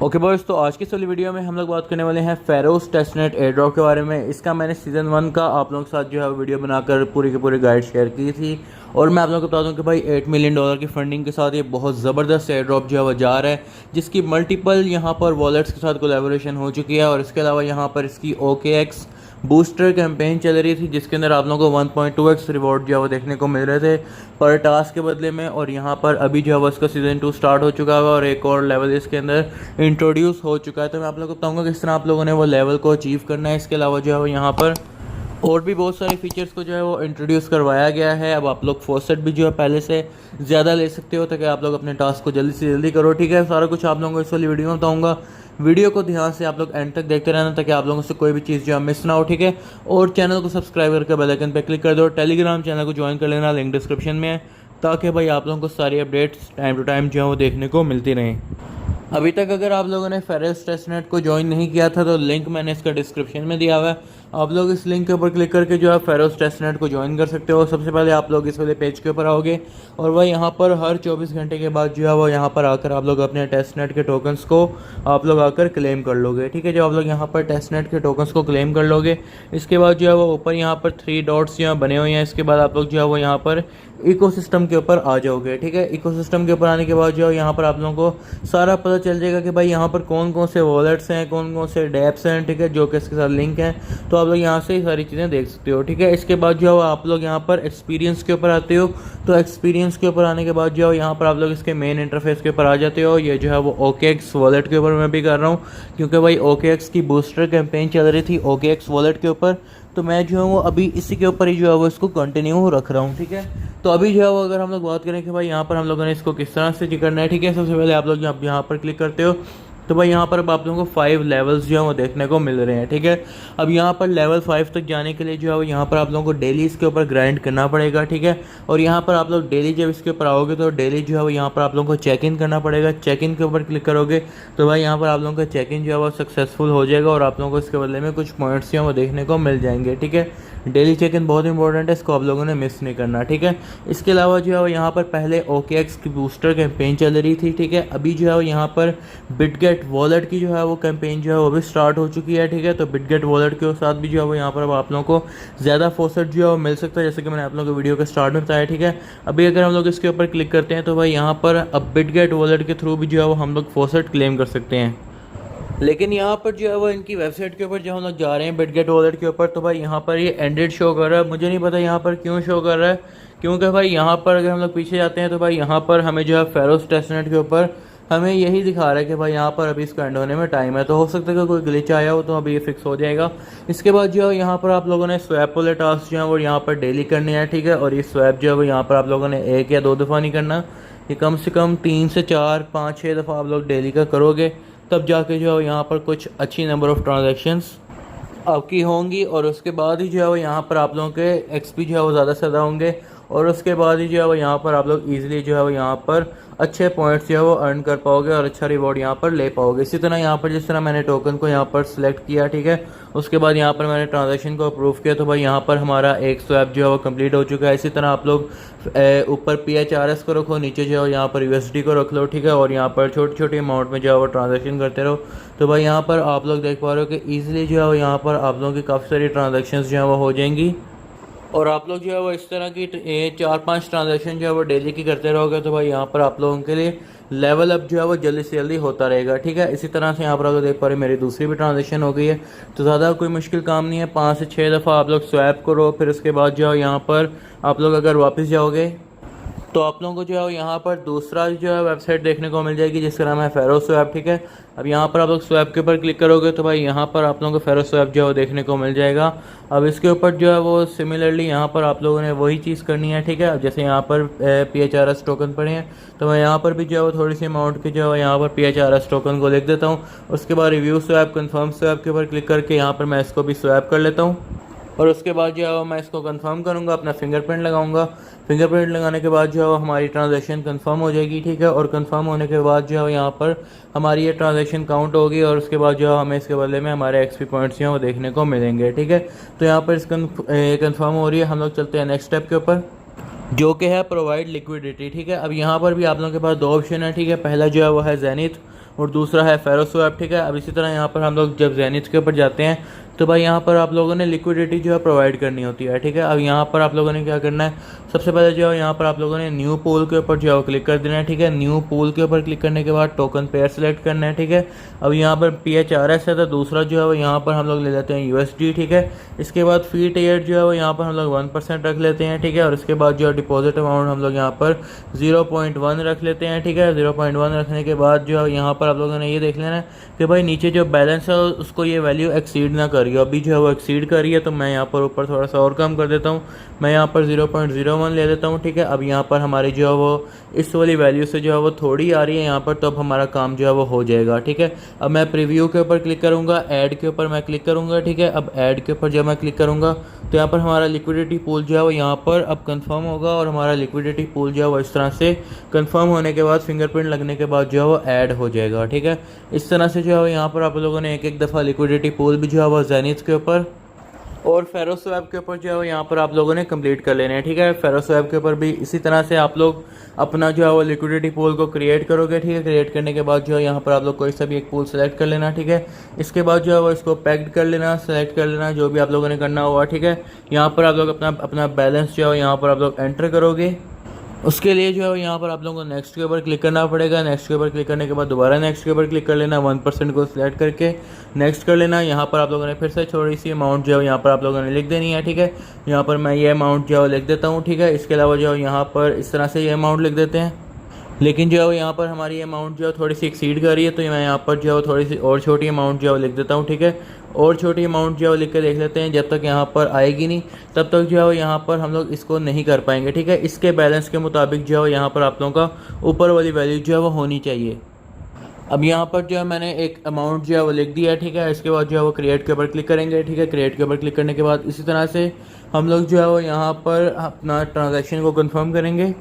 Okay boys, तो आज की इस वाली वीडियो में हम लोग बात करने वाले हैं फेरोस टेस्टनेट एयर ड्रॉप के बारे में। इसका मैंने सीज़न 1 का आप लोगों के साथ जो है वीडियो बनाकर पूरी की पूरी गाइड शेयर की थी और मैं आप लोगों को बता दूं कि भाई $8 मिलियन की फंडिंग के साथ ये बहुत ज़बरदस्त एयर ड्रॉप जो है वो जा रहा है, जिसकी मल्टीपल यहाँ पर वॉलेट्स के साथ कोलैबोरेशन हो चुकी है। और इसके अलावा यहाँ पर इसकी OKX बूस्टर कैंपेन चल रही थी, जिसके अंदर आप लोगों को 1.2x रिवॉर्ड जो है वो देखने को मिल रहे थे पर टास्क के बदले में। और यहाँ पर अभी जो है वो इसका सीज़न 2 स्टार्ट हो चुका है और एक और लेवल इसके अंदर इंट्रोड्यूस हो चुका है। तो मैं आप लोगों को बताऊंगा किस तरह आप लोगों ने वो लेवल को अचीव करना है। इसके अलावा जो है वो यहाँ पर और भी बहुत सारे फीचर्स को जो है वो इंट्रोड्यूस करवाया गया है। अब आप लोग फॉसेट भी जो है पहले से ज़्यादा ले सकते हो ताकि आप लोग अपने टास्क को जल्दी से जल्दी करो। ठीक है, सारा कुछ आप लोगों को इस वाली वीडियो में बताऊंगा। वीडियो को ध्यान से आप लोग एंड तक देखते रहना ताकि आप लोगों से कोई भी चीज़ जो है मिस ना हो। ठीक है, और चैनल को सब्सक्राइब करके बेल आइकन पर क्लिक कर दो। टेलीग्राम चैनल को ज्वाइन कर लेना, लिंक डिस्क्रिप्शन में है, ताकि भाई आप लोगों को सारी अपडेट्स टाइम टू टाइम जो है वो देखने को मिलती रहें। अभी तक अगर आप लोगों ने फेरोस टेस्टनेट को ज्वाइन नहीं किया था तो लिंक मैंने इसका डिस्क्रिप्शन में दिया हुआ है। आप लोग इस लिंक के ऊपर क्लिक करके जो है फेरोस टेस्टनेट को ज्वाइन कर सकते हो। सबसे पहले आप लोग इस वाले पेज के ऊपर आओगे और वह यहाँ पर हर 24 घंटे के बाद जो है वो यहाँ पर आकर आप लोग अपने टेस्टनेट के टोकन्स को आप लोग आकर क्लेम कर लोगे। ठीक है, जब आप लोग यहाँ पर टेस्टनेट के टोकन्स को क्लेम कर लोगे, इसके बाद जो है वो ऊपर यहाँ पर 3 डॉट्स जो है बने हुए हैं। इसके बाद आप लोग जो है वो यहाँ पर इकोसिस्टम के ऊपर आ जाओगे। ठीक है, इकोसिस्टम के ऊपर आने के बाद जो है यहाँ पर आप लोगों को सारा पता चल जाएगा कि भाई यहाँ पर कौन कौन से वॉलेट्स हैं, कौन कौन से डैप्स हैं, ठीक है, जो कि इसके साथ लिंक हैं। तो आप लोग यहाँ से सारी चीज़ें देख सकते हो। ठीक है, इसके बाद जो है आप लोग यहाँ पर एक्सपीरियंस के ऊपर आते हो। तो एक्सपीरियंस के ऊपर आने के बाद जो है यहाँ पर आप लोग इसके मेन इंटरफेस के ऊपर आ जाते हो। ये जो है वो OKX वॉलेट के ऊपर मैं भी कर रहा हूँ, क्योंकि भाई OKX की बूस्टर कैंपेन चल रही थी OKX वॉलेट के ऊपर। तो मैं जो है वो अभी इसी के ऊपर ही जो है वो इसको कंटिन्यू रख रहा हूँ। ठीक है, तो अभी जो है वो अगर हम लोग बात करें कि भाई यहाँ पर हम लोगों ने इसको किस तरह से करना है। ठीक है, सबसे पहले आप लोग यहाँ पर क्लिक करते हो तो भाई यहाँ पर अब आप लोगों को 5 लेवल्स जो है वो देखने को मिल रहे हैं। ठीक है, अब यहाँ पर लेवल 5 तक जाने के लिए जो है वो यहाँ पर आप लोगों को डेली इसके ऊपर ग्राइंड करना पड़ेगा। ठीक है, और यहाँ पर आप लोग डेली जब इसके ऊपर आओगे तो डेली जो है वो यहाँ पर आप लोगों को चेक इन करना पड़ेगा। चेक इन के ऊपर क्लिक करोगे तो भाई यहाँ पर आप लोगों का चेक इन जो है वो सक्सेसफुल हो जाएगा और आप लोगों को इसके बदले में कुछ पॉइंट्स जो है वो देखने को मिल जाएंगे। ठीक है, डेली चेक इन बहुत इंपॉर्टेंट है, इसको आप लोगों ने मिस नहीं करना। ठीक है, इसके अलावा जो है वो यहाँ पर पहले OKX की बूस्टर कैंपेन चल रही थी। ठीक है, अभी जो है वो यहाँ पर बिटगेट वॉलेट की जो है वो कैंपेन जो है वो भी स्टार्ट हो चुकी है। ठीक है, तो बिटगेट वॉलेट के साथ भी जो है वो यहाँ पर अब आप लोगों को ज़्यादा फॉसेट जो है वो मिल सकता है, जैसे कि मैंने आप लोगों को वीडियो के स्टार्ट में बताया। ठीक है, अभी अगर हम लोग इसके ऊपर क्लिक करते हैं तो भाई यहाँ पर अब बिटगेट वॉलेट के थ्रू भी जो है वो हम लोग फॉसेट क्लेम कर सकते हैं। लेकिन यहाँ पर जो है वो इनकी वेबसाइट के ऊपर जो हम लोग जा रहे हैं बिटगेट वॉलेट के ऊपर, तो भाई यहाँ पर ये एंडेड शो कर रहा है। मुझे नहीं पता यहाँ पर क्यों शो कर रहा है, क्योंकि भाई यहाँ पर अगर हम लोग पीछे जाते हैं तो भाई यहाँ पर हमें जो है फेरोस टेस्टनेट के ऊपर हमें यही दिखा रहा है कि भाई यहाँ पर अभी इसका एंड होने में टाइम है। तो हो सकता है कि कोई ग्लिच आया हो, तो अभी ये फिक्स हो जाएगा। इसके बाद जो है यहाँ पर आप लोगों ने स्वैप वाले टास्क जो है वो यहाँ पर डेली करने हैं। ठीक है, और ये स्वैप जो है वो यहाँ पर आप लोगों ने 1 या 2 दफ़ा नहीं करना, ये कम से कम 3 से 4 5 6 दफ़ा आप लोग डेली का करोगे, तब जाके जो है यहाँ पर कुछ अच्छी नंबर ऑफ़ ट्रांजैक्शंस आपकी होंगी। और उसके बाद ही जो है वो यहाँ पर आप लोगों के एक्सपी जो है वो ज़्यादा से ज़्यादा होंगे और उसके बाद ही जो है वो यहाँ पर आप लोग ईजिली जो है वो यहाँ पर अच्छे पॉइंट्स जो है वो अर्न कर पाओगे और अच्छा रिवॉर्ड यहाँ पर ले पाओगे। इसी तरह यहाँ पर जिस तरह मैंने टोकन को यहाँ पर सिलेक्ट किया, ठीक है, उसके बाद यहाँ पर मैंने ट्रांजैक्शन को अप्रूव किया, तो भाई यहाँ पर हमारा एक स्वैप जो है वो कंप्लीट हो चुका है। इसी तरह आप लोग ऊपर PHRS को रखो, नीचे जो है यहाँ पर USD को रख लो। ठीक है, और यहाँ पर छोटी छोटी अमाउंट में जो है वो ट्रांजेक्शन करते रहो। तो भाई यहाँ पर आप लोग देख पा रहे हो कि ईजिली जो है वो यहाँ पर आप लोगों की काफ़ी सारी ट्रांजेक्शन जो है वो हो जाएंगी और आप लोग जो है वो इस तरह की 4-5 ट्रांजैक्शन जो है वो डेली की करते रहोगे, तो भाई यहाँ पर आप लोगों के लिए लेवल अप जो है वो जल्दी से जल्दी होता रहेगा। ठीक है, इसी तरह से यहाँ पर आप देख पा रहे मेरी दूसरी भी ट्रांजैक्शन हो गई है। तो ज़्यादा कोई मुश्किल काम नहीं है, 5 से 6 दफ़ा आप लोग स्वैप करो। फिर उसके बाद जो है यहाँ पर आप लोग अगर वापस जाओगे तो आप लोगों को जो है यहाँ पर दूसरा जो है वेबसाइट देखने को मिल जाएगी, जिसका नाम है फेरोस स्वैप। ठीक है, अब यहाँ पर आप लोग स्वैप के ऊपर क्लिक करोगे तो भाई यहाँ पर आप लोगों को फेरोस स्वैप जो है वो देखने को मिल जाएगा। अब इसके ऊपर जो है वो सिमिलरली यहाँ पर आप लोगों ने वही चीज़ करनी है। ठीक है, अब जैसे यहाँ पर PHRS टोकन पड़े हैं तो मैं यहाँ पर भी जो है वो थोड़ी सी अमाउंट की जो है यहाँ पर PHRS टोकन को लिख देता हूँ। उसके बाद रिव्यू स्वैप, कन्फर्म स्वैप के ऊपर क्लिक करके यहाँ पर मैं इसको भी स्वैप कर लेता हूँ और उसके बाद जो है मैं इसको कंफर्म करूँगा, अपना फिंगरप्रिंट लगाऊंगा। फिंगरप्रिंट लगाने के बाद जो है हमारी ट्रांजैक्शन कंफर्म हो जाएगी। ठीक है, और कंफर्म होने के बाद जो है यहाँ पर हमारी ये ट्रांजैक्शन काउंट होगी और उसके बाद जो है हमें इसके बदले में हमारे एक्सपी पॉइंट्स जो हैं वो देखने को मिलेंगे। ठीक है, तो यहाँ पर इस कंफर्म हो रही है। हम लोग चलते हैं नेक्स्ट स्टेप के ऊपर, जो कि है प्रोवाइड लिक्विडिटी। ठीक है, अब यहाँ पर भी आप लोगों के पास 2 ऑप्शन है। ठीक है, पहला जो है वो है जेनिथ और दूसरा है फेरो स्वैप, ठीक है। अब इसी तरह यहाँ पर हम लोग जब जेनिथ के ऊपर जाते हैं तो भाई यहाँ पर आप लोगों ने लिक्विडिटी जो है प्रोवाइड करनी होती है, ठीक है। अब यहाँ पर आप लोगों ने क्या करना है, सबसे पहले जो है यहाँ पर आप लोगों ने न्यू पूल के ऊपर जो है क्लिक कर देना है, ठीक है। न्यू पूल के ऊपर क्लिक करने के बाद टोकन पेयर सेलेक्ट करना है, ठीक है। अब यहाँ पर PHRS है तो दूसरा जो है वो यहाँ पर हम लोग ले लेते हैं USD, ठीक है। इसके बाद फी टेयर जो है वो यहाँ पर हम लोग 1% रख लेते हैं, ठीक है। और इसके बाद जो है डिपॉजिट अमाउंट हम लोग यहाँ पर 0.1 रख लेते हैं, ठीक है। 0.1 रखने के बाद जो है यहाँ पर आप लोगों ने ये देख लेना है कि भाई नीचे जो बैलेंस है उसको ये वैल्यू एक्सीड ना करिए। अभी जो है वो एक्सीड कर रही है तो मैं यहाँ पर ऊपर थोड़ा सा और कम कर देता हूँ, मैं यहाँ पर 0.01 ले लेता हूँ, ठीक है। अब यहाँ पर हमारी जो है वो इस वाली वैल्यू से जो है वो थोड़ी आ रही है यहाँ पर, तो अब हमारा काम जो है वो हो जाएगा, ठीक है। अब मैं प्रीव्यू के ऊपर क्लिक करूँगा, ऐड के ऊपर मैं क्लिक करूँगा, ठीक है। अब ऐड के ऊपर जब मैं क्लिक करूँगा तो यहाँ पर हमारा लिक्विडिटी पूल जो है वो यहाँ पर अब कंफर्म होगा और हमारा लिक्विडिटी पूल जो है वो इस तरह से कंफर्म होने के बाद फिंगरप्रिंट लगने के बाद जो है वो ऐड हो जाएगा, ठीक है। इस तरह से जो है यहाँ पर आप लोगों ने एक एक दफ़ा लिक्विडिटी पूल भी जो है वो जेनिथ के ऊपर और फेरो स्वैप के ऊपर जो है यहाँ पर आप लोगों ने कंप्लीट कर लेना है, ठीक है। फेरो स्वैप के ऊपर भी इसी तरह से आप लोग अपना जो है वो लिक्विडिटी पूल को क्रिएट करोगे, ठीक है। क्रिएट करने के बाद जो है यहाँ पर आप लोग कोई सा भी एक पूल सेलेक्ट कर लेना, ठीक है। इसके बाद जो है वो इसको पैक्ड कर लेना, सेलेक्ट कर लेना, जो भी आप लोगों ने करना हुआ, ठीक है। यहाँ पर आप लोग अपना बैलेंस जो है यहाँ पर आप लोग एंटर करोगे। उसके लिए जो है यहाँ पर आप लोगों को नेक्स्ट के ऊपर क्लिक करना पड़ेगा। नेक्स्ट के ऊपर क्लिक करने के बाद दोबारा नेक्स्ट के ऊपर क्लिक कर लेना, 1% को सिलेक्ट करके नेक्स्ट कर लेना। यहाँ पर आप लोगों ने फिर से थोड़ी सी अमाउंट जो है यहाँ पर आप लोगों ने लिख देनी है, ठीक है। यहाँ पर मैं ये अमाउंट जो है लिख देता हूँ, ठीक है। इसके अलावा जो है यहाँ पर इस तरह से ये अमाउंट लिख देते हैं, लेकिन जो है यहाँ पर हमारी अमाउंट जो है थोड़ी सी एक्सीड कर रही है तो मैं यहाँ पर जो है थोड़ी सी और छोटी अमाउंट जो है लिख देता हूँ, ठीक है। और छोटी अमाउंट जो है लिख के देख लेते हैं, जब तक यहाँ पर आएगी नहीं तब तक जो है यहाँ पर हम लोग इसको नहीं कर पाएंगे, ठीक है। इसके बैलेंस के मुताबिक जो है यहाँ पर आप लोगों का ऊपर वाली वैल्यू जो है वो होनी चाहिए। अब यहाँ पर जो है मैंने एक अमाउंट जो है वो लिख दिया है, ठीक है। इसके बाद जो है वो क्रिएट के ऊपर क्लिक करेंगे, ठीक है। क्रिएट के ऊपर क्लिक करने के बाद इसी तरह से हम लोग जो है वो यहाँ पर अपना ट्रांजैक्शन को कंफर्म करेंगे।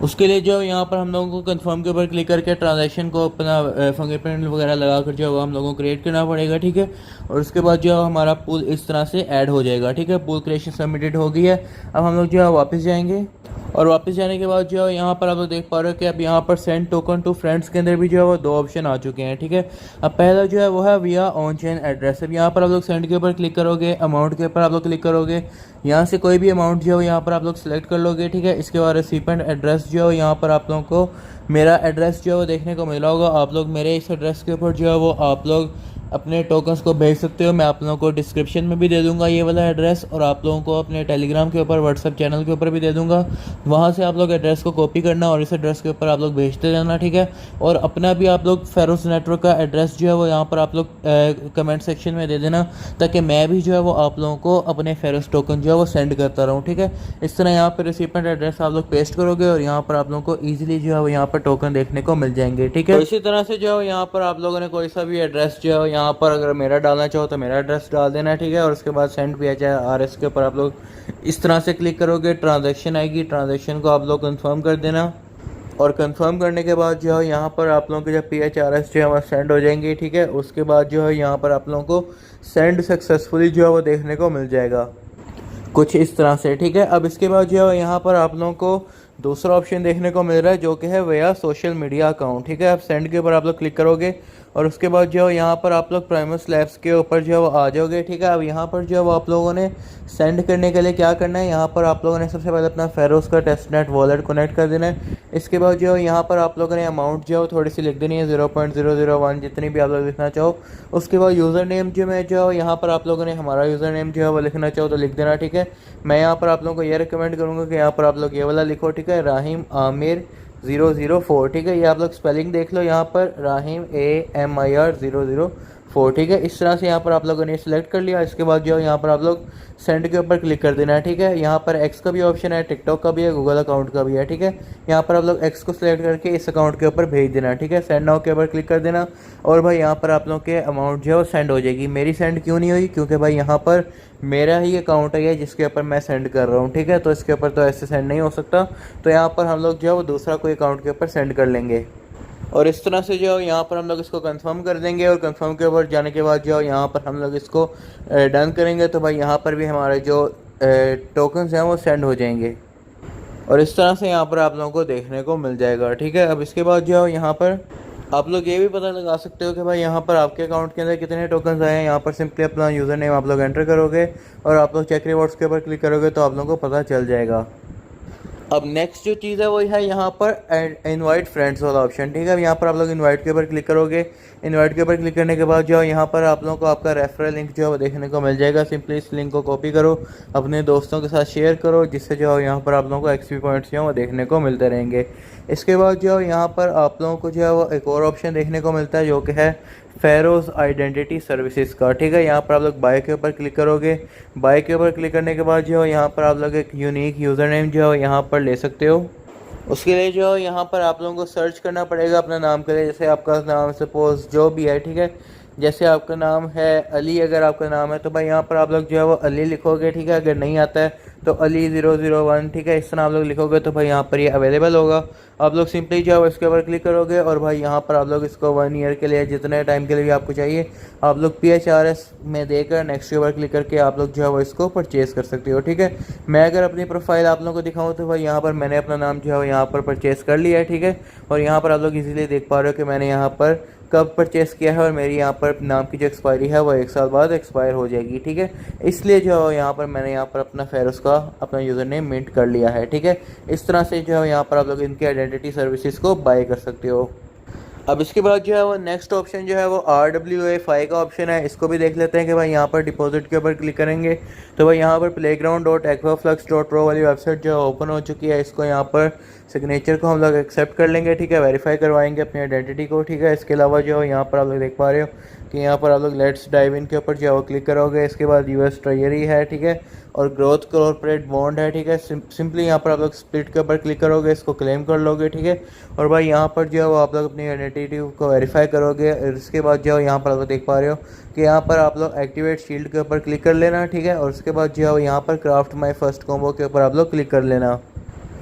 उसके लिए जो यहाँ पर हम लोगों को कंफर्म के ऊपर क्लिक करके ट्रांजैक्शन को अपना फिंगरप्रिंट वगैरह लगा कर जो है वो हम लोगों को क्रिएट करना पड़ेगा, ठीक है। और उसके बाद जो है हमारा पूल इस तरह से ऐड हो जाएगा, ठीक है। पूल क्रिएशन सबमिटेड हो गई है। अब हम लोग जो है वापस जाएंगे और वापस जाने के बाद जो है यहाँ पर आप लोग देख पा रहे हो कि अब यहाँ पर सेंड टोकन टू फ्रेंड्स के अंदर भी जो है वो 2 ऑप्शन आ चुके हैं, ठीक है। अब पहला जो है वो है विया ऑन चेन एड्रेस। अब यहाँ पर आप लोग सेंड के ऊपर क्लिक करोगे, अमाउंट के ऊपर आप लोग क्लिक करोगे, यहाँ से कोई भी अमाउंट जो है यहाँ पर आप लोग सेलेक्ट कर लोगे, ठीक है। इसके बाद रिसिपेंट एड्रेस जो है यहाँ पर आप लोगों को मेरा एड्रेस जो है वो देखने को मिला होगा। आप लोग मेरे इस एड्रेस के ऊपर जो है वो आप लोग अपने टोकन्स को भेज सकते हो। मैं आप लोगों को डिस्क्रिप्शन में भी दे दूंगा ये वाला एड्रेस, और आप लोगों को अपने टेलीग्राम के ऊपर व्हाट्सएप चैनल के ऊपर भी दे दूंगा। वहाँ से आप लोग एड्रेस को कॉपी करना और इस एड्रेस के ऊपर आप लोग भेजते रहना, ठीक है। और अपना भी आप लोग फेरोस नेटवर्क का एड्रेस जो है वो यहाँ पर आप लोग कमेंट सेक्शन में दे देना, ताकि मैं भी जो है वो आप लोगों को अपने फेरोस टोकन जो है वो सेंड करता रहूँ, ठीक है। इस तरह यहाँ पर रिसिपेंट एड्रेस आप लोग पेस्ट करोगे और यहाँ पर आप लोगों को ईजिली जो है वो यहाँ पर टोकन देखने को मिल जाएंगे, ठीक है। तो इसी तरह से जो है यहाँ पर आप लोगों ने कोई सा भी एड्रेस जो है यहाँ पर अगर मेरा डालना चाहो तो मेरा एड्रेस डाल देना, ठीक है। और उसके बाद सेंड PHRS के ऊपर आप लोग इस तरह से क्लिक करोगे, ट्रांजैक्शन आएगी, ट्रांजैक्शन को आप लोग कंफर्म कर देना। और कंफर्म करने के बाद जो है यहाँ पर आप लोगों के जब PHRS जो है वो सेंड हो जाएंगी, ठीक है। उसके बाद जो है यहाँ पर आप लोगों को सेंड सक्सेसफुली जो है वो देखने को मिल जाएगा कुछ इस तरह से, ठीक है। अब इसके बाद जो है यहाँ पर आप लोगों को दूसरा ऑप्शन देखने को मिल रहा है जो कि है वया सोशल मीडिया अकाउंट, ठीक है। अब सेंड के ऊपर आप लोग क्लिक करोगे और उसके बाद जो है यहाँ पर आप लोग प्राइमस लैब्स के ऊपर जो है वो आ जाओगे, ठीक है। अब यहाँ पर जो है वो आप लोगों ने सेंड करने के लिए क्या करना है, यहाँ पर आप लोगों ने सबसे पहले अपना फेरोस का टेस्टनेट वॉलेट कनेक्ट कर देना है। इसके बाद जो है यहाँ पर आप लोगों ने अमाउंट जो है थोड़ी सी लिख देनी है, 0.001 जितनी भी आप लोग लिखना चाहो। उसके बाद यूज़र नेम जो है यहाँ पर आप लोगों ने हमारा यूज़र नेम जो है वो लिखना चाहो तो लिख देना, ठीक है। मैं यहाँ पर आप लोगों को ये रिकमेंड करूँगा कि यहाँ पर आप लोग ये वाला लिखो, ठीक है, राहिम आमिर 004, ठीक है। ये आप लोग स्पेलिंग देख लो, यहाँ पर राहिम AMIR 004, ठीक है। इस तरह से यहाँ पर आप लोगों ने सिलेक्ट कर लिया। इसके बाद जो है यहाँ पर आप लोग सेंड के ऊपर क्लिक कर देना है, ठीक है। यहाँ पर एक्स का भी ऑप्शन है, टिकटॉक का भी है, गूगल अकाउंट का भी है, ठीक है। यहाँ पर आप लोग एक्स को सिलेक्ट करके इस अकाउंट के ऊपर भेज देना, ठीक है। सेंड नाउ के ऊपर क्लिक कर देना और भाई यहाँ पर आप लोग के अमाउंट जो है वो सेंड हो जाएगी। मेरी सेंड क्यों नहीं हुई, क्योंकि भाई यहाँ पर मेरा ही अकाउंट है जिसके ऊपर मैं सेंड कर रहा हूँ, ठीक है। तो इसके ऊपर तो ऐसे सेंड नहीं हो सकता, तो यहाँ पर हम लोग जो है वो दूसरा कोई अकाउंट के ऊपर सेंड कर लेंगे। और इस तरह से जो है यहाँ पर हम लोग इसको कंफर्म कर देंगे और कंफर्म के ऊपर जाने के बाद जो है यहाँ पर हम लोग इसको डन करेंगे, तो भाई यहाँ पर भी हमारे जो टोकन्स हैं वो सेंड हो जाएंगे। और इस तरह से यहाँ पर आप लोगों को देखने को मिल जाएगा, ठीक है। अब इसके बाद जो है यहाँ पर आप लोग ये भी पता लगा सकते हो कि भाई यहाँ पर आपके अकाउंट के अंदर कितने टोकन्स आए हैं। यहाँ पर सिंपली अपना यूज़र नेम आप लोग एंटर करोगे और आप लोग चेक रिवॉर्ड्स के ऊपर क्लिक करोगे तो आप लोगों को पता चल जाएगा। अब नेक्स्ट जो चीज़ है वो है यहाँ पर इनवाइट फ्रेंड्स वाला ऑप्शन, ठीक है। अब यहाँ पर आप लोग इनवाइट के ऊपर क्लिक करोगे। इनवाइट के ऊपर क्लिक करने के बाद जो है यहाँ पर आप लोगों को आपका रेफरल लिंक जो है वो देखने को मिल जाएगा। सिंपली इस लिंक को कॉपी करो, अपने दोस्तों के साथ शेयर करो, जिससे जो है यहाँ पर आप लोगों को एक्सपी पॉइंट्स जो है वो देखने को मिलते रहेंगे। इसके बाद जो है यहाँ पर आप लोगों को जो है वो एक और ऑप्शन देखने को मिलता है जो कि है फेरोज आइडेंटिटी सर्विसेज का, ठीक है। यहाँ पर आप लोग बाय के ऊपर क्लिक करोगे। बाय के ऊपर क्लिक करने के बाद जो है यहाँ पर आप लोग एक यूनिक यूज़र नेम जो है यहाँ पर ले सकते हो। उसके लिए जो है यहाँ पर आप लोगों को सर्च करना पड़ेगा अपना नाम के लिए। जैसे आपका नाम सपोज जो भी है, ठीक है। जैसे आपका नाम है अली, अगर आपका नाम है तो भाई यहाँ पर आप लोग जो है वो अली लिखोगे, ठीक है। अगर नहीं आता है तो अली 001, ठीक है। इस तरह आप लोग लिखोगे तो भाई यहाँ पर ये अवेलेबल होगा। आप लोग सिंपली जो है इसके ऊपर क्लिक करोगे और भाई यहाँ पर आप लोग इसको 1 ईयर के लिए, जितने टाइम के लिए भी आपको चाहिए, आप लोग PHRS में देकर नेक्स्ट के ऊपर क्लिक करके आप लोग जो है वो इसको परचेज़ कर सकते हो, ठीक है। मैं अगर अपनी प्रोफाइल आप लोगों को दिखाऊँ तो भाई यहाँ पर मैंने अपना नाम जो है यहाँ पर परचेज़ कर लिया है, ठीक है। और यहाँ पर आप लोग इजीली देख पा रहे हो कि मैंने यहाँ पर कब परचेस किया है और मेरी यहाँ पर नाम की जो एक्सपायरी है वो 1 साल बाद एक्सपायर हो जाएगी, ठीक है। इसलिए जो यहाँ पर मैंने यहाँ पर अपना फेरोस का अपना यूज़र नेम मिंट कर लिया है, ठीक है। इस तरह से जो है यहाँ पर आप लोग इनकी आइडेंटिटी सर्विसेज को बाय कर सकते हो। अब इसके बाद जो है वो नेक्स्ट ऑप्शन जो है वो RWA5 का ऑप्शन है। इसको भी देख लेते हैं कि भाई यहाँ पर डिपॉजिट के ऊपर क्लिक करेंगे तो भाई यहाँ पर playground.aquaflux.pro वाली वेबसाइट जो है ओपन हो चुकी है। इसको यहाँ पर सिग्नेचर को हम लोग एक्सेप्ट कर लेंगे, ठीक है। वेरीफाई करवाएंगे अपनी आइडेंटिटी को, ठीक है। इसके अलावा जो है यहाँ पर आप लोग देख पा रहे हो कि यहाँ पर आप लोग लेट्स डाइव इन के ऊपर जो है वो क्लिक करोगे। इसके बाद US ट्रेजरी है, ठीक है, और ग्रोथ कॉर्पोरेट बॉन्ड है, ठीक है। सिंपली यहाँ पर आप लोग स्प्लिट के ऊपर क्लिक करोगे, इसको क्लेम कर लोगे, ठीक है। और भाई यहाँ पर जो है वो आप लोग अपनी आइडेंटिटी को वेरीफाई करोगे। और इसके बाद जो है यहाँ पर आप लोग देख पा रहे हो कि यहाँ पर आप लोग एक्टिवेट शील्ड के ऊपर क्लिक कर लेना, ठीक है। और उसके बाद जो है यहाँ पर क्राफ्ट माई फर्स्ट कॉम्बो के ऊपर आप लोग क्लिक कर लेना।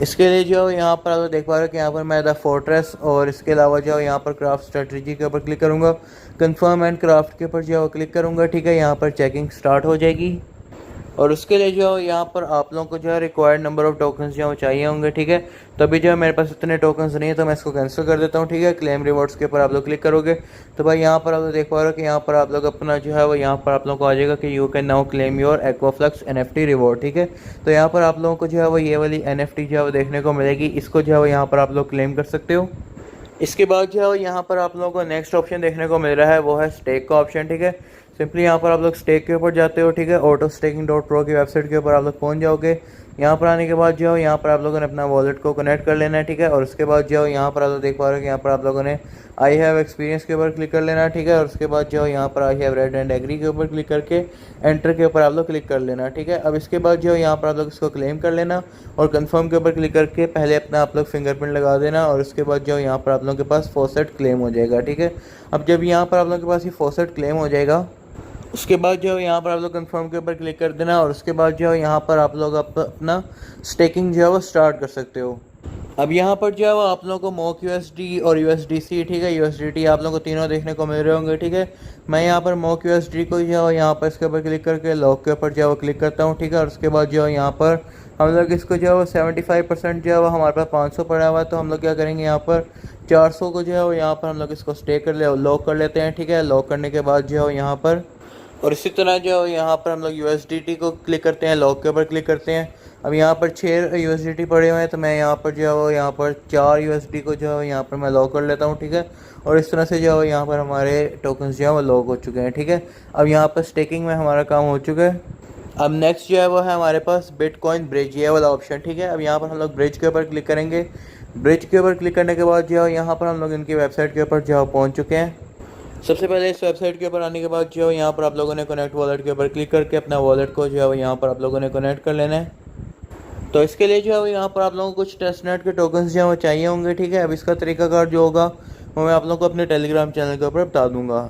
इसके लिए जो यहाँ पर आप लोग देख पा रहे हो कि यहाँ पर मैं द फोर्ट्रेस और इसके अलावा जो यहाँ पर क्राफ्ट स्ट्रेटजी के ऊपर क्लिक करूँगा। कंफर्म एंड क्राफ्ट के ऊपर जो है क्लिक करूँगा, ठीक है। यहाँ पर चेकिंग स्टार्ट हो जाएगी और उसके लिए जो यहाँ पर आप लोगों को जो है रिक्वायर्ड नंबर ऑफ टोकन्स जो चाहिए होंगे, ठीक है। तो अभी जो है मेरे पास इतने टोकन्स नहीं है तो मैं इसको कैंसिल कर देता हूँ, ठीक है। क्लेम रिवॉर्ड्स के ऊपर आप लोग क्लिक करोगे तो भाई यहाँ पर आप लोग देख पा रहे हो कि यहाँ पर आप लोग अपना जो है वो यहाँ पर आप लोगों को आ जाएगा कि you can now claim your Aquaflux NFT reward, ठीक है। तो यहाँ पर आप लोगों को जो है वो ये वाली NFT जो है वो देखने को मिलेगी। इसको जो है वो यहाँ पर आप लोग क्लेम कर सकते हो। इसके बाद जो है यहाँ पर आप लोगों को नेक्स्ट ऑप्शन देखने को मिल रहा है वो है स्टेक का ऑप्शन, ठीक है। सिंपली यहाँ पर आप लोग स्टेक के ऊपर जाते हो, ठीक है। autostaking.pro की वेबसाइट के ऊपर आप लोग पहुँच जाओगे। यहाँ पर आने के बाद जो है यहाँ पर आप लोगों ने अपना वॉलेट को कनेक्ट कर लेना है, ठीक है। और उसके बाद जो है यहाँ पर आप लोग देख पा रहे हो कि यहाँ पर आप लोगों ने आई हैव एक्सपीरियंस के ऊपर क्लिक कर लेना है, ठीक है। और उसके बाद जो है यहाँ पर I have read and agree के ऊपर क्लिक करके एंटर के ऊपर आप लोग क्लिक कर लेना, ठीक है। अब इसके बाद जो है यहाँ पर आप लोग इसको क्लेम कर लेना और कंफर्म के ऊपर क्लिक करके पहले अपना आप लोग फिंगरप्रिंट लगा देना और उसके बाद जो है यहाँ पर आप लोगों के पास फॉसेट क्लेम हो जाएगा, ठीक है। अब जब यहाँ पर आप लोगों के पास ये फॉसेट क्लेम हो जाएगा उसके बाद जो है यहाँ पर आप लोग कंफर्म के ऊपर क्लिक कर देना और उसके बाद जो है यहाँ पर आप लोग अपना स्टेकिंग जो है वो स्टार्ट कर सकते हो। अब यहाँ पर जो है वो आप लोगों को मोक USD और USDC, ठीक है, USDT आप लोगों को तीनों देखने को मिल रहे होंगे, ठीक है। मैं यहाँ पर मोक USD को जो है यहाँ पर इसके ऊपर क्लिक करके लॉक के ऊपर जो है वो क्लिक करता हूँ, ठीक है। और उसके बाद जो है यहाँ पर हम लोग इसको जो है वो 75% जो है वो हमारे पास 500 पड़ा हुआ है तो हम लोग क्या करेंगे यहाँ पर 400 को जो है वो यहाँ पर हम लोग इसको स्टे कर ले लॉक कर लेते हैं, ठीक है। लॉक करने के बाद जो है यहाँ पर और इसी तरह जो यहाँ पर हम लोग USDT को क्लिक करते हैं, लॉक के ऊपर क्लिक करते हैं। अब यहाँ पर 6 USDT पड़े हुए हैं तो मैं यहाँ पर जो है वो यहाँ पर 4 USD को जो है यहाँ पर मैं लॉक कर लेता हूँ, ठीक है। और इस तरह से जो है यहाँ पर हमारे टोकन्स जो है वो लॉक हो चुके हैं, ठीक है। अब यहाँ पर स्टेकिंग में हमारा काम हो चुका है। अब नेक्स्ट जो है वो है हमारे पास बिटकॉइन ब्रिज, ये वाला ऑप्शन, ठीक है। अब यहाँ पर हम लोग ब्रिज के ऊपर क्लिक करेंगे। ब्रिज के ऊपर क्लिक करने के बाद जो है यहाँ पर हम लोग इनकी वेबसाइट के ऊपर जो है पहुँच चुके हैं। सबसे पहले इस वेबसाइट के ऊपर आने के बाद जो है यहाँ पर आप लोगों ने कनेक्ट वॉलेट के ऊपर क्लिक करके अपना वॉलेट को जो है यहाँ पर आप लोगों ने कनेक्ट कर लेना है। तो इसके लिए जो है यहाँ पर आप लोगों को कुछ टेस्टनेट के टोकन्स जो है वो चाहिए होंगे, ठीक है। अब इसका तरीकाकार जो होगा वो मैं आप लोगों को अपने टेलीग्राम चैनल के ऊपर बता दूंगा।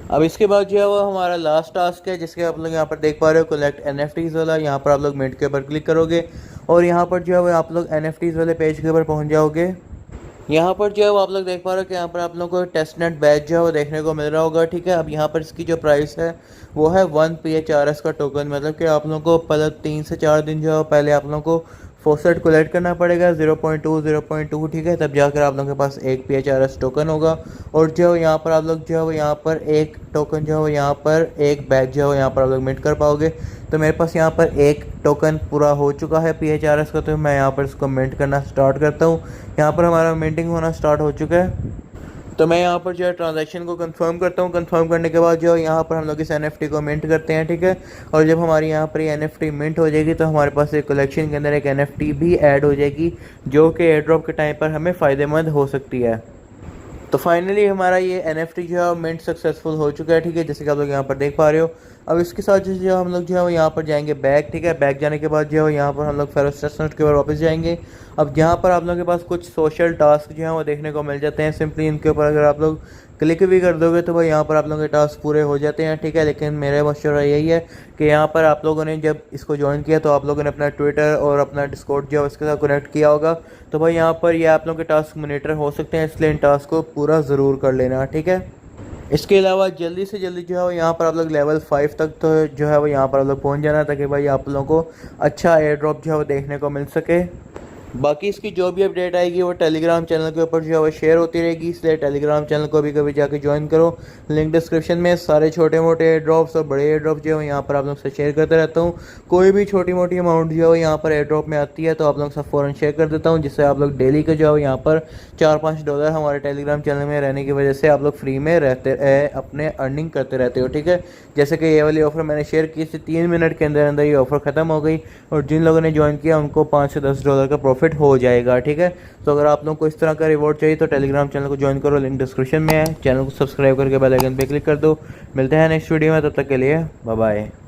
अब इसके बाद जो है वो हमारा लास्ट टास्क है जिसके आप लोग यहाँ पर देख पा रहे हो कलेक्ट NFTs वाला। यहाँ पर आप लोग मिंट के ऊपर क्लिक करोगे और यहाँ पर जो है वो आप लोग NFTs वाले पेज के ऊपर पहुँच जाओगे। यहाँ पर जो है वो आप लोग देख पा रहे हो कि यहाँ पर आप लोगों को टेस्टनेट बैच जो है वो देखने को मिल रहा होगा, ठीक है। अब यहाँ पर इसकी जो प्राइस है वो है 1 PHRS का टोकन, मतलब कि आप लोगों को पहले 3 से 4 दिन जो है पहले आप लोगों को फॉसेट कलेक्ट करना पड़ेगा 0.2 ठीक है, तब जाकर आप लोगों के पास एक PHRS टोकन होगा। और जो यहाँ पर आप लोग जो है यहाँ पर एक टोकन जो है यहाँ पर एक बैग जो है यहाँ पर आप लोग मिंट कर पाओगे। तो मेरे पास यहाँ पर एक टोकन पूरा हो चुका है PHRS का, तो मैं यहाँ पर इसको मिंट करना स्टार्ट करता हूँ। यहाँ पर हमारा मिंटिंग होना स्टार्ट हो चुका है। तो मैं यहाँ पर जो है ट्रांजैक्शन को कंफर्म करता हूँ। कंफर्म करने के बाद जो है यहाँ पर हम लोग इस NFT को मिंट करते हैं, ठीक है। और जब हमारी यहाँ पर ये NFT मिंट हो जाएगी तो हमारे पास एक कलेक्शन के अंदर एक NFT भी ऐड हो जाएगी, जो कि एयर ड्रॉप के टाइम पर हमें फ़ायदेमंद हो सकती है। तो फाइनली हमारा ये NFT जो है मिंट सक्सेसफुल हो चुका है, ठीक है, जैसे कि आप लोग यहाँ पर देख पा रहे हो। अब इसके साथ जो हम लोग जो है यहाँ पर जाएंगे बैक, ठीक है। बैक जाने के बाद जो है यहाँ पर हम लोग फेरोस टेस्टनेट के ऊपर वापस जाएंगे। अब यहाँ पर आप लोगों के पास कुछ सोशल टास्क जो हैं वो देखने को मिल जाते हैं। सिंपली इनके ऊपर अगर आप लोग क्लिक भी कर दोगे तो भाई यहाँ पर आप लोगों के टास्क पूरे हो जाते हैं, ठीक है। लेकिन मेरा मशवरा यही है कि यहाँ पर आप लोगों ने जब इसको ज्वाइन किया तो आप लोगों ने अपना ट्विटर और अपना डिस्कॉर्ड जो है उसके साथ कनेक्ट किया होगा। तो भाई यहाँ पर ये आप लोगों के टास्क मॉनिटर हो सकते हैं, इसलिए इन टास्क को पूरा ज़रूर कर लेना, ठीक है। इसके अलावा जल्दी से जल्दी जो है वो यहाँ पर आप लोग लेवल 5 तक तो जो है वो यहाँ पर आप लोग पहुँच जाना, ताकि भाई आप लोगों को अच्छा एयर ड्रॉप जो है वो देखने को मिल सके। बाकी इसकी जो भी अपडेट आएगी वो टेलीग्राम चैनल के ऊपर जो है वो शेयर होती रहेगी, इसलिए टेलीग्राम चैनल को भी कभी जाके ज्वाइन करो। लिंक डिस्क्रिप्शन में सारे छोटे मोटे एयर ड्रॉप्स और बड़े एयर ड्रॉप जो है यहाँ पर आप लोग से शेयर करते रहता हूँ। कोई भी छोटी मोटी अमाउंट जो है यहाँ पर एयर ड्रॉप में आती है तो आप लोग सब फ़ौरन शेयर कर देता हूँ, जिससे आप लोग डेली का जो है यहाँ पर $4-5 हमारे टेलीग्राम चैनल में रहने की वजह से आप लोग फ्री में रहते अपने अर्निंग करते रहते हो, ठीक है। जैसे कि ये वाली ऑफ़र मैंने शेयर की थी, 3 मिनट के अंदर अंदर ये ऑफ़र ख़त्म हो गई और जिन लोगों ने ज्वाइन किया उनको $5 से $10 का प्रॉफिट हो जाएगा, ठीक है। तो अगर आप लोगों को इस तरह का रिवॉर्ड चाहिए तो टेलीग्राम चैनल को ज्वाइन करो, लिंक डिस्क्रिप्शन में है। चैनल को सब्सक्राइब करके बेल आइकन पे क्लिक कर दो। मिलते हैं नेक्स्ट वीडियो में, तब तक के लिए बाय बाय।